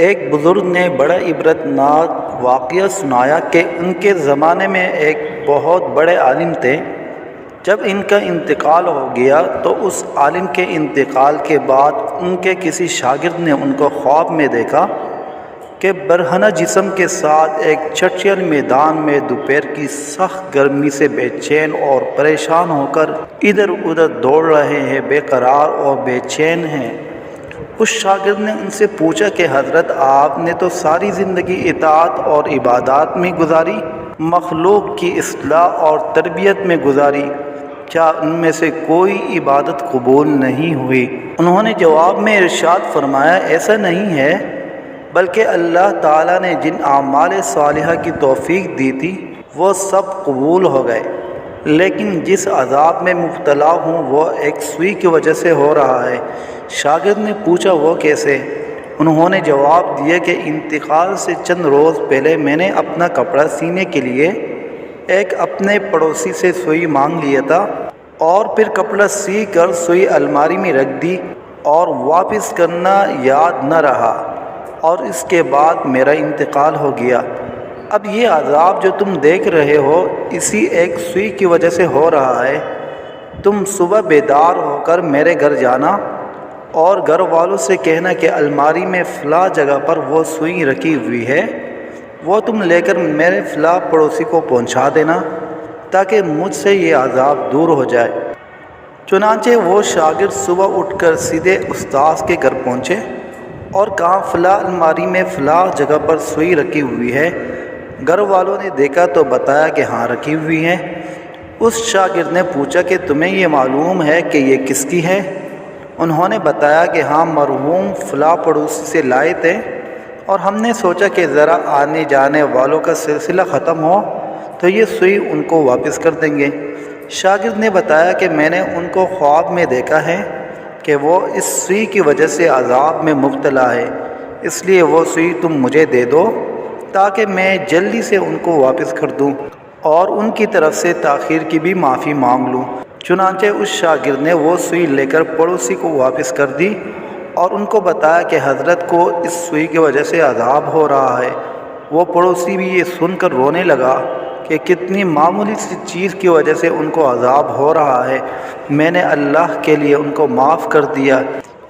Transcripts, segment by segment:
ایک بزرگ نے بڑا عبرتناک واقعہ سنایا کہ ان کے زمانے میں ایک بہت بڑے عالم تھے۔ جب ان کا انتقال ہو گیا تو اس عالم کے انتقال کے بعد ان کے کسی شاگرد نے ان کو خواب میں دیکھا کہ برہنہ جسم کے ساتھ ایک چٹیل میدان میں دوپہر کی سخت گرمی سے بے چین اور پریشان ہو کر ادھر ادھر دوڑ رہے ہیں، بے قرار اور بے چین ہیں۔ اس شاگرد نے ان سے پوچھا کہ حضرت، آپ نے تو ساری زندگی اطاعت اور عبادات میں گزاری، مخلوق کی اصلاح اور تربیت میں گزاری، کیا ان میں سے کوئی عبادت قبول نہیں ہوئی؟ انہوں نے جواب میں ارشاد فرمایا، ایسا نہیں ہے، بلکہ اللہ تعالیٰ نے جن اعمال صالحہ کی توفیق دی تھی وہ سب قبول ہو گئے، لیکن جس عذاب میں مبتلا ہوں وہ ایک سوئی کی وجہ سے ہو رہا ہے۔ شاگرد نے پوچھا، وہ کیسے؟ انہوں نے جواب دیا کہ انتقال سے چند روز پہلے میں نے اپنا کپڑا سینے کے لیے ایک اپنے پڑوسی سے سوئی مانگ لیا تھا، اور پھر کپڑا سی کر سوئی الماری میں رکھ دی اور واپس کرنا یاد نہ رہا، اور اس کے بعد میرا انتقال ہو گیا۔ اب یہ عذاب جو تم دیکھ رہے ہو اسی ایک سوئی کی وجہ سے ہو رہا ہے۔ تم صبح بیدار ہو کر میرے گھر جانا اور گھر والوں سے کہنا کہ الماری میں فلاں جگہ پر وہ سوئی رکھی ہوئی ہے، وہ تم لے کر میرے فلاں پڑوسی کو پہنچا دینا تاکہ مجھ سے یہ عذاب دور ہو جائے۔ چنانچہ وہ شاگرد صبح اٹھ کر سیدھے استاذ کے گھر پہنچے اور کہا، فلاں الماری میں فلاں جگہ پر سوئی رکھی ہوئی ہے۔ گھر والوں نے دیکھا تو بتایا کہ ہاں رکھی ہوئی ہے۔ اس شاگرد نے پوچھا کہ تمہیں یہ معلوم ہے کہ یہ کس کی ہے؟ انہوں نے بتایا کہ ہاں، مرحوم فلاں پڑوسی سے لائے تھے، اور ہم نے سوچا کہ ذرا آنے جانے والوں کا سلسلہ ختم ہو تو یہ سوئی ان کو واپس کر دیں گے۔ شاگرد نے بتایا کہ میں نے ان کو خواب میں دیکھا ہے کہ وہ اس سوئی کی وجہ سے عذاب میں مبتلا ہے، اس لیے وہ سوئی تم مجھے دے دو تاکہ میں جلدی سے ان کو واپس کر دوں اور ان کی طرف سے تاخیر کی بھی معافی مانگ لوں۔ چنانچہ اس شاگرد نے وہ سوئی لے کر پڑوسی کو واپس کر دی اور ان کو بتایا کہ حضرت کو اس سوئی کی وجہ سے عذاب ہو رہا ہے۔ وہ پڑوسی بھی یہ سن کر رونے لگا کہ کتنی معمولی سی چیز کی وجہ سے ان کو عذاب ہو رہا ہے، میں نے اللہ کے لیے ان کو معاف کر دیا،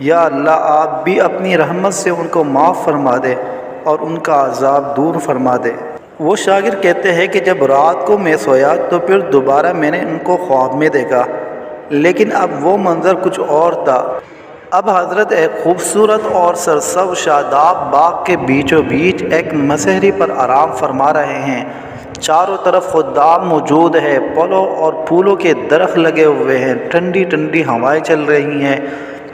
یا اللہ آپ بھی اپنی رحمت سے ان کو معاف فرما دے اور ان کا عذاب دور فرما دے۔ وہ شاگرد کہتے ہیں کہ جب رات کو میں سویا تو پھر دوبارہ میں نے ان کو خواب میں دیکھا، لیکن اب وہ منظر کچھ اور تھا۔ اب حضرت ایک خوبصورت اور سرسبز شاداب باغ کے بیچوں بیچ ایک مسہری پر آرام فرما رہے ہیں۔ چاروں طرف خدام موجود ہے، پھلوں اور پھولوں کے درخت لگے ہوئے ہیں، ٹھنڈی ٹھنڈی ہوائیں چل رہی ہیں۔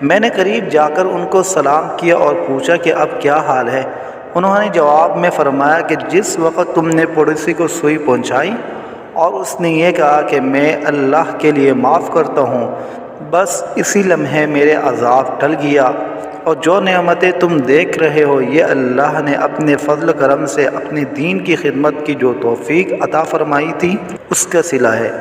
میں نے قریب جا کر ان کو سلام کیا اور پوچھا کہ اب کیا حال ہے؟ انہوں نے جواب میں فرمایا کہ جس وقت تم نے پڑوسی کو سوئی پہنچائی اور اس نے یہ کہا کہ میں اللہ کے لیے معاف کرتا ہوں، بس اسی لمحے میرے عذاب ٹل گیا، اور جو نعمتیں تم دیکھ رہے ہو یہ اللہ نے اپنے فضل کرم سے اپنے دین کی خدمت کی جو توفیق عطا فرمائی تھی اس کا صلہ ہے۔